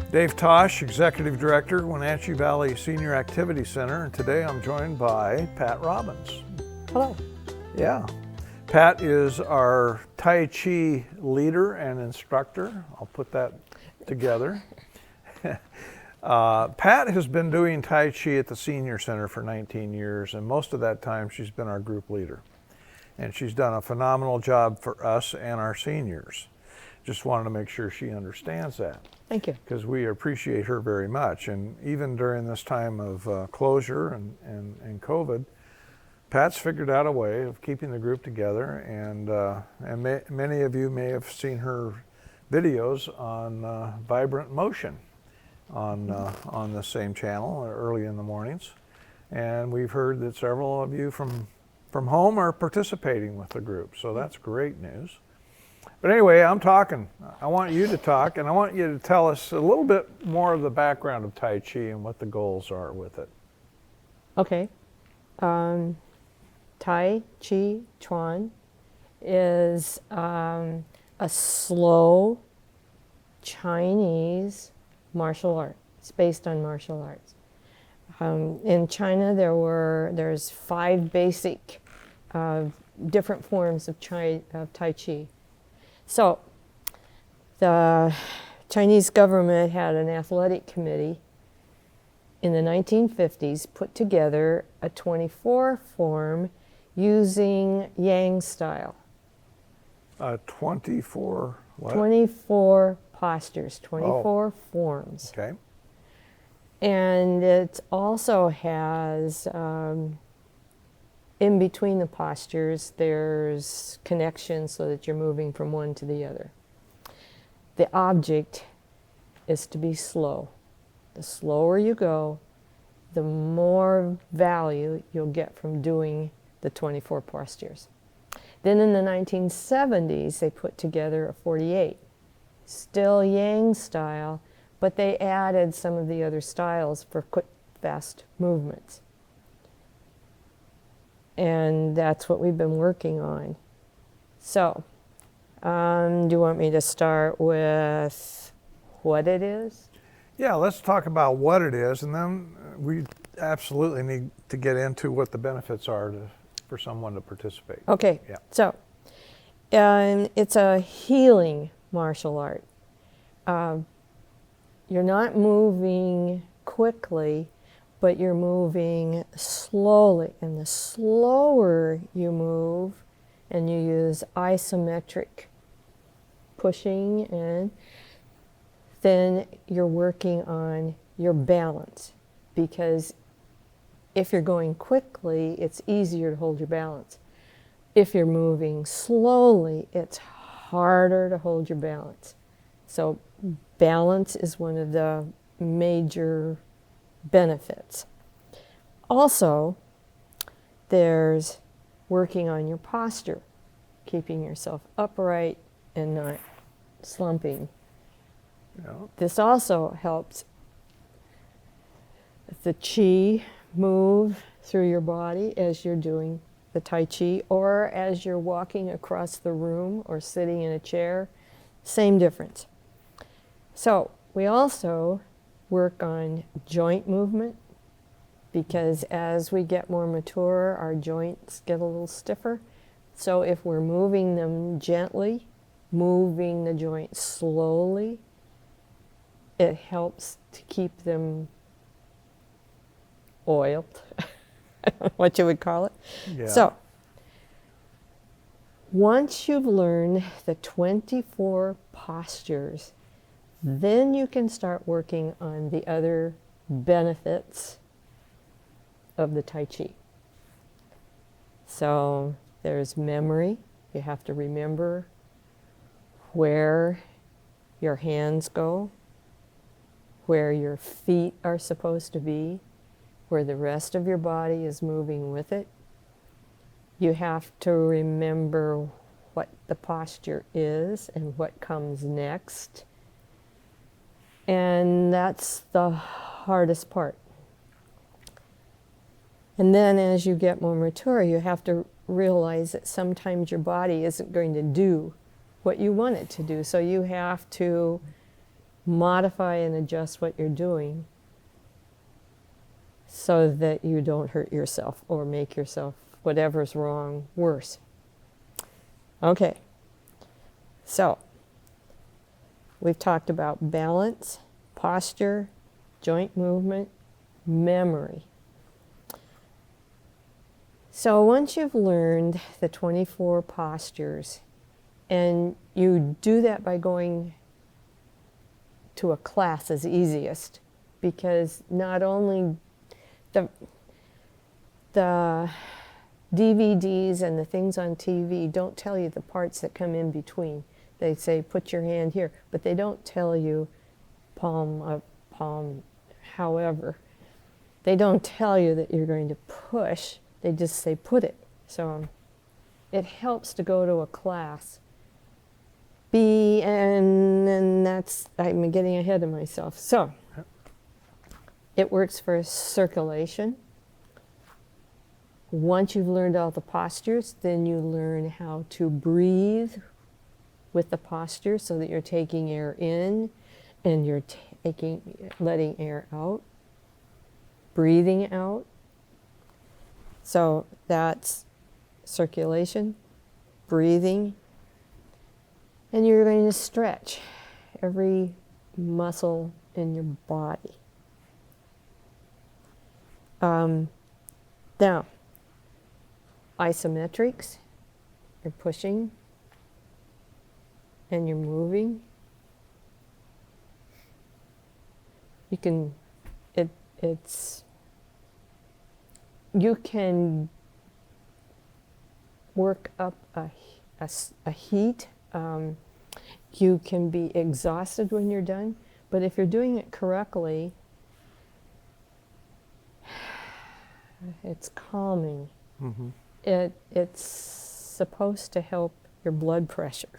Dave Tosch, Executive Director, Wenatchee Valley Senior Activity Center, and today I'm joined by Pat Robbins. Hello. Yeah. Pat is our Tai Chi leader and instructor. I'll put that together. Pat has been doing Tai Chi at the Senior Center for 19 years, and most of that time she's been our group leader. And she's done a phenomenal job for us and our seniors. Just wanted to make sure she understands that. Thank you. Because we appreciate her very much. And even during this time of closure and COVID, Pat's figured out a way of keeping the group together. And many of you may have seen her videos on Vibrant Motion on the same channel early in the mornings. And we've heard that several of you from home are participating with the group. So that's great news. But anyway, I'm talking. I want you to talk, and I want you to tell us a little bit more of the background of Tai Chi and what the goals are with it. Okay. Tai Chi Chuan is a slow Chinese martial art. It's based on martial arts. In China, there's 5 basic different forms of Tai Chi. So the Chinese government had an athletic committee in the 1950s put together a 24 form using Yang style. 24 what? 24 postures, 24 forms. Okay. And it also has in between the postures, there's connections so that you're moving from one to the other. The object is to be slow. The slower you go, the more value you'll get from doing the 24 postures. Then in the 1970s, they put together a 48. Still Yang style, but they added some of the other styles for quick, fast movements. And that's what we've been working on. So, do you want me to start with what it is? Yeah, let's talk about what it is, and then we absolutely need to get into what the benefits are for someone to participate. Okay, yeah. So it's a healing martial art. You're not moving quickly, but you're moving slowly. And the slower you move, and you use isometric pushing in, then you're working on your balance. Because if you're going quickly, it's easier to hold your balance. If you're moving slowly, it's harder to hold your balance. So balance is one of the major benefits. Also, there's working on your posture, keeping yourself upright and not slumping. Yeah. This also helps the chi move through your body as you're doing the Tai Chi, or as you're walking across the room or sitting in a chair. Same difference. So we also work on joint movement, because as we get more mature, our joints get a little stiffer. So if we're moving them gently, moving the joints slowly, it helps to keep them oiled, what you would call it. Yeah. So once you've learned the 24 postures, then you can start working on the other benefits of the Tai Chi. So there's memory. You have to remember where your hands go, where your feet are supposed to be, where the rest of your body is moving with it. You have to remember what the posture is and what comes next. And that's the hardest part. And then as you get more mature, you have to realize that sometimes your body isn't going to do what you want it to do. So you have to modify and adjust what you're doing so that you don't hurt yourself or make yourself, whatever's wrong, worse. Okay, so we've talked about balance, posture, joint movement, memory. So once you've learned the 24 postures, and you do that by going to a class is easiest, because not only the DVDs and the things on TV don't tell you the parts that come in between. They say put your hand here, but they don't tell you palm up, palm, however. They don't tell you that you're going to push, they just say put it. So it helps to go to a class. And that's, I'm getting ahead of myself. So it works for circulation. Once you've learned all the postures, then you learn how to breathe with the posture so that you're taking air in and you're letting air out, breathing out. So that's circulation, breathing, and you're going to stretch every muscle in your body. Now, isometrics, you're pushing and you're moving. You can, you can work up a heat. You can be exhausted when you're done, but if you're doing it correctly, it's calming. Mm-hmm. It's supposed to help your blood pressure.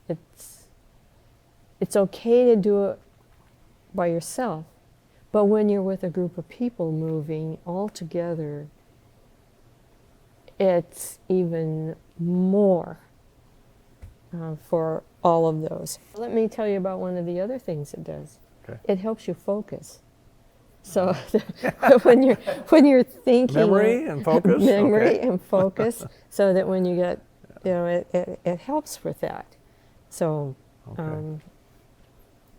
It's okay to do it by yourself, but when you're with a group of people moving all together, it's even more for all of those. Let me tell you about one of the other things it does. Okay. It helps you focus. So when you're thinking, Memory and focus. memory Okay. and focus, so that when you get, it helps with that. So Okay.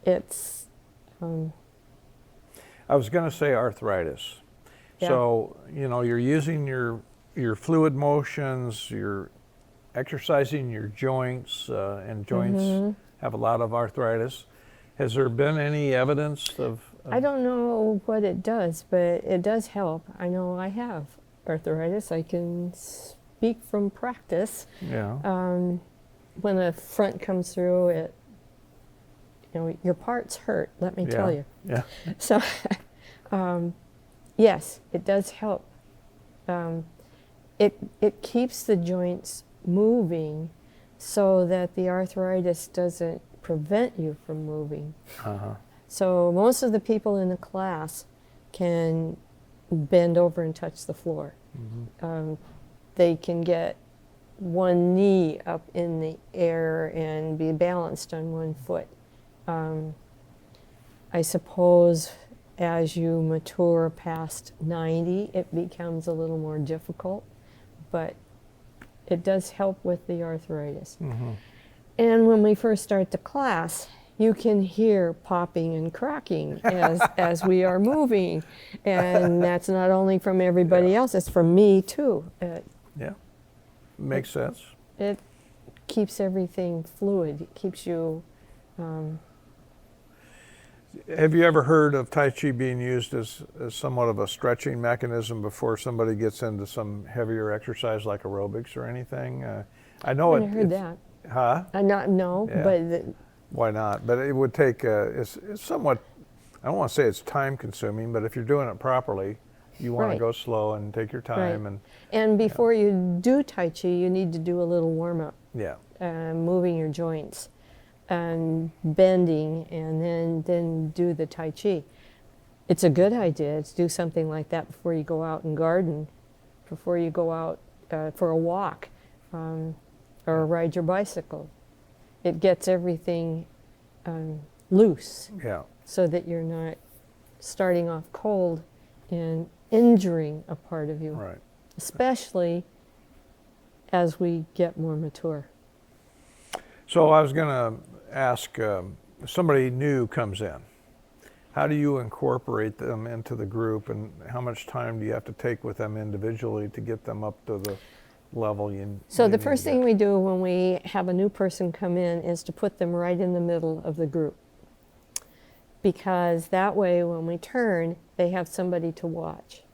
it's. I was going to say arthritis. Yeah. So, you're using your fluid motions, you're exercising your joints, and joints Mm-hmm. have a lot of arthritis. Has there been any evidence of I don't know what it does, but it does help. I know I have arthritis. I can speak from practice. Yeah. When a front comes through, your parts hurt, let me tell you. Yeah. So, yes, it does help. It keeps the joints moving so that the arthritis doesn't prevent you from moving. Uh-huh. So most of the people in the class can bend over and touch the floor. Mm-hmm. They can get one knee up in the air and be balanced on one foot. I suppose as you mature past 90, it becomes a little more difficult, but it does help with the arthritis. Mm-hmm. And when we first start the class, you can hear popping and cracking as we are moving. And that's not only from everybody else, it's from me too. Yeah. Makes sense. It keeps everything fluid. It keeps you... Have you ever heard of Tai Chi being used as somewhat of a stretching mechanism before somebody gets into some heavier exercise like aerobics or anything? I know I heard that. Huh? No, Yeah. but... Why not? But it would take, it's somewhat, I don't want to say it's time consuming, but if you're doing it properly, you want Right. to go slow and take your time. Right. And And before you do Tai Chi, you need to do a little warm-up, yeah. moving your joints and bending, and then do the Tai Chi. It's a good idea to do something like that before you go out and garden, before you go out for a walk, or ride your bicycle. It gets everything loose Yeah. so that you're not starting off cold and injuring a part of you, Right. especially as we get more mature. So I was going to ask, somebody new comes in. How do you incorporate them into the group, and how much time do you have to take with them individually to get them up to the level you So you the need first to thing get? we do when we have a new person come in is to put them right in the middle of the group. Because that way when we turn, they have somebody to watch.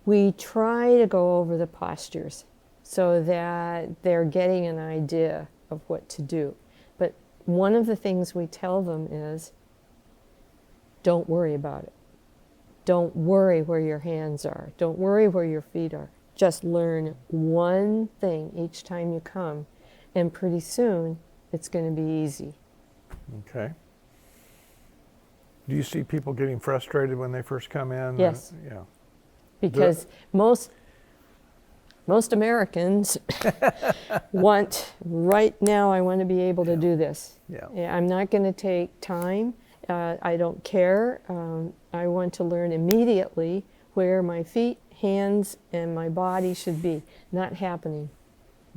We try to go over the postures so that they're getting an idea of what to do. But one of the things we tell them is, don't worry about it. Don't worry where your hands are. Don't worry where your feet are. Just learn one thing each time you come, and pretty soon it's going to be easy. Okay. Do you see people getting frustrated when they first come in? Yes. Yeah. Because most Americans want, right now I want to be able to do this. Yeah. I'm not going to take time. I don't care. I want to learn immediately where my feet, hands, and my body should be. Not happening.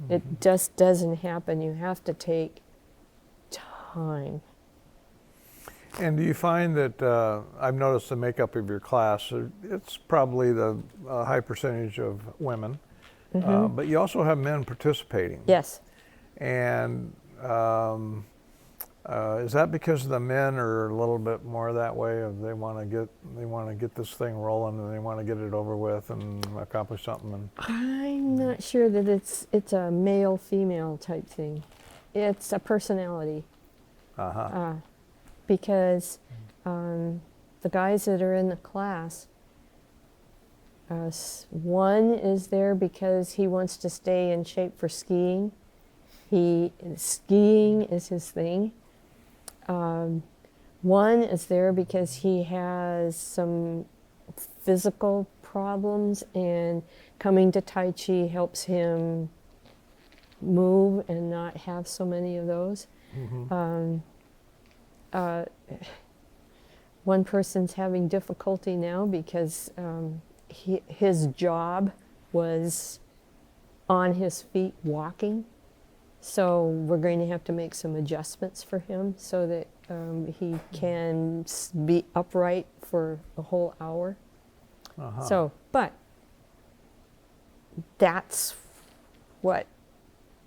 It just doesn't happen. You have to take time. And do you find that, I've noticed the makeup of your class, it's probably the high percentage of women, but you also have men participating. Yes. And is that because the men are a little bit more that way, of they want to get this thing rolling and they want to get it over with and accomplish something? And I'm not sure that it's a male-female type thing. It's a personality. Because the guys that are in the class, one is there because he wants to stay in shape for skiing. Skiing is his thing. One is there because he has some physical problems, and coming to Tai Chi helps him move and not have so many of those. One person's having difficulty now because his job was on his feet walking. So we're going to have to make some adjustments for him so that he can be upright for a whole hour. So, but that's what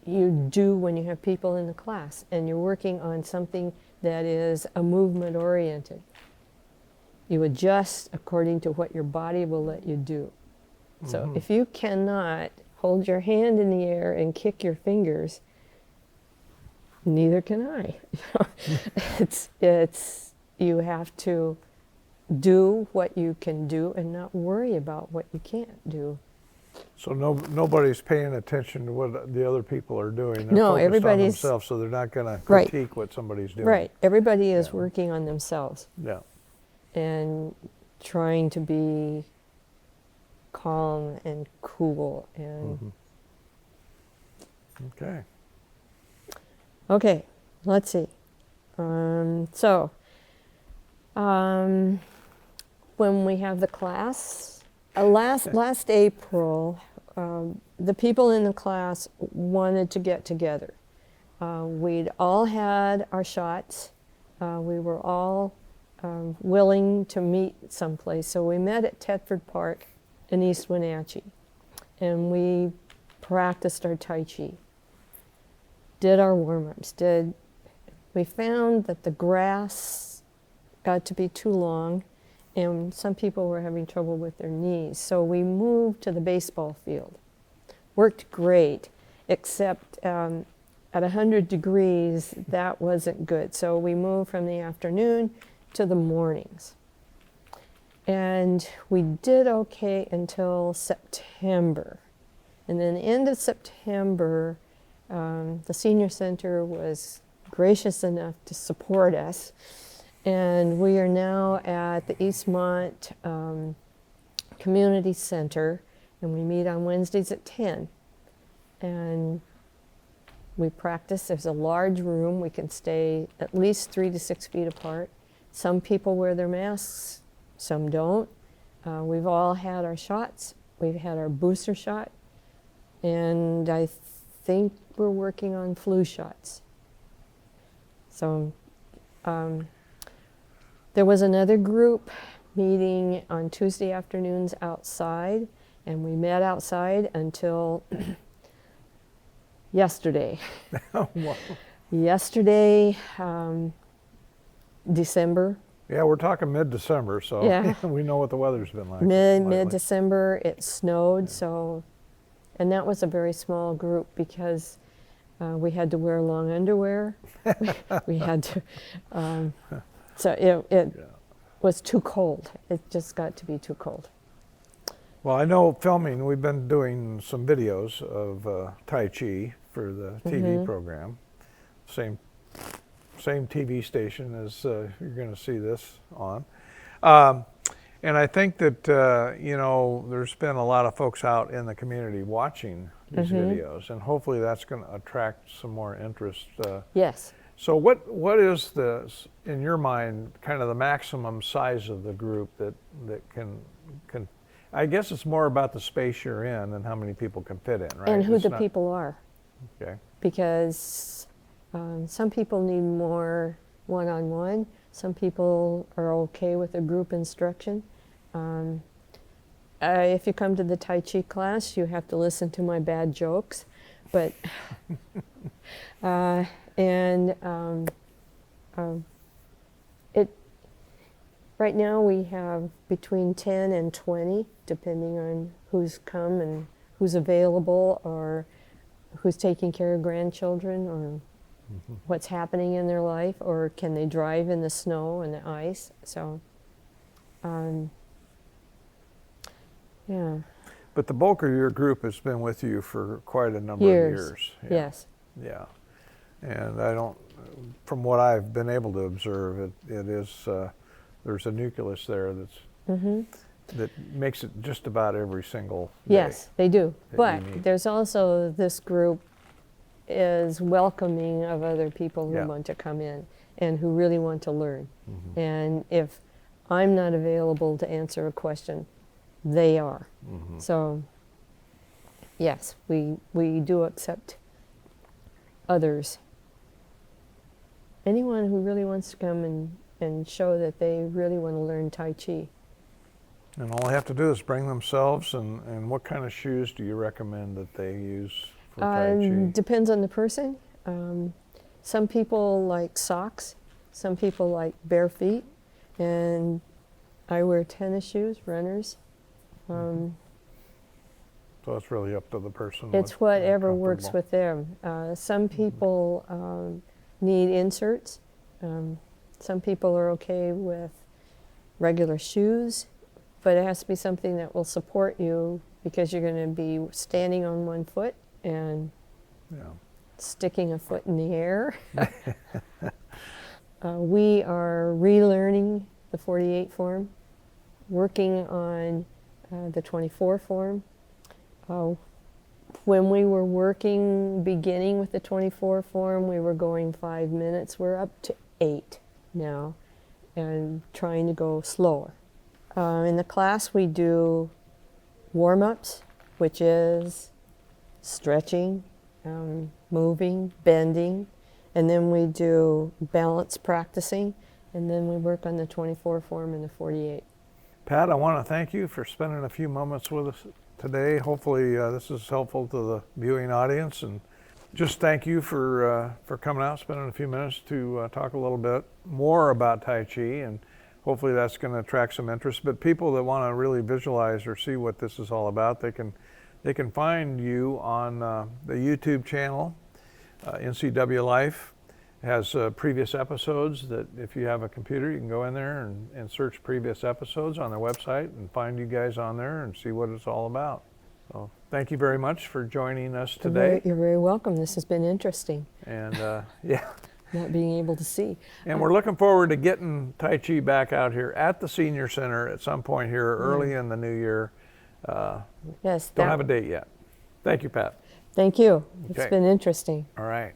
you do when you have people in the class and you're working on something that is a movement oriented. You adjust according to what your body will let you do. So if you cannot hold your hand in the air and kick your fingers, neither can I. It's you have to do what you can do and not worry about what you can't do. so nobody's paying attention to what the other people are doing. They're No, focused on everybody's- themselves, so they're not going to Right. critique what somebody's doing. Right. Everybody is Yeah. working on themselves Yeah. and trying to be calm and cool and Okay. okay, let's see. When we have the class, last April, the people in the class wanted to get together. We'd all had our shots. We were all willing to meet someplace. So we met at Tedford Park in East Wenatchee, and we practiced our Tai Chi. Did our warm-ups, we found that the grass got to be too long and some people were having trouble with their knees. So we moved to the baseball field. Worked great, except at 100 degrees, that wasn't good. So we moved from the afternoon to the mornings. And we did okay until September. And then end of September, the senior center was gracious enough to support us, and we are now at the Eastmont Community Center, and we meet on Wednesdays at 10. And We practice. There's a large room. We can stay at least 3 to 6 feet apart. Some people wear their masks, some don't. We've all had our shots. We've had our booster shot, and I think we're working on flu shots. So there was another group meeting on Tuesday afternoons outside, and we met outside until yesterday. Wow. Yesterday, December. Yeah, we're talking mid-December, so Yeah. we know what the weather's been like. lately. Mid-December, it snowed, so, and that was a very small group because we had to wear long underwear. We had to, so it was too cold. It just got to be too cold. Well, I know filming, we've been doing some videos of Tai Chi for the TV program. Same TV station as you're going to see this on. And I think that, you know, there's been a lot of folks out in the community watching these videos, and hopefully that's going to attract some more interest. Yes. So what is the, in your mind, kind of the maximum size of the group that can I guess it's more about the space you're in and how many people can fit in, right? And who It's the not- people are. Okay. Because some people need more one-on-one. Some people are okay with a group instruction. If you come to the Tai Chi class, you have to listen to my bad jokes. But, right now we have between 10 and 20, depending on who's come and who's available, or who's taking care of grandchildren, or what's happening in their life, or can they drive in the snow and the ice. So, yeah. But the bulk of your group has been with you for quite a number Years. of years. Yeah. Yes. Yeah. And I don't, from what I've been able to observe, it is, there's a nucleus there that makes it just about every single day. Yes, they do. that But you meet. there's also this group is welcoming of other people who Yeah. want to come in and who really want to learn. And if I'm not available to answer a question, they are. So, yes, we do accept others. Anyone who really wants to come and show that they really want to learn Tai Chi. And all they have to do is bring themselves, and what kind of shoes do you recommend that they use for Tai Chi? Depends on the person. Some people like socks, some people like bare feet, and I wear tennis shoes, runners. So it's really up to the person. It's what they're whatever works comfortable. with them. Some people need inserts. Some people are okay with regular shoes, but it has to be something that will support you, because you're going to be standing on one foot and Yeah. sticking a foot in the air. We are relearning the 48 form, working on the 24 form. When we were beginning with the 24 form, we were going 5 minutes. We're up to 8 now, and trying to go slower. In the class, we do warm-ups, which is stretching, moving, bending, and then we do balance practicing, and then we work on the 24 form and the 48. Pat, I want to thank you for spending a few moments with us today. Hopefully this is helpful to the viewing audience, and just thank you for coming out, spending a few minutes to talk a little bit more about Tai Chi, and hopefully that's going to attract some interest. But people that want to really visualize or see what this is all about, they can find you on the YouTube channel. NCWLIFE has previous episodes that if you have a computer, you can go in there and search previous episodes on their website and find you guys on there and see what it's all about. So thank you very much for joining us today. You're very welcome. This has been interesting, And yeah, not being able to see. and we're looking forward to getting Tai Chi back out here at the Senior Center at some point here early in the new year. Yes. Don't have a date yet. Thank you, Pat. Thank you. Okay. It's been interesting. All right.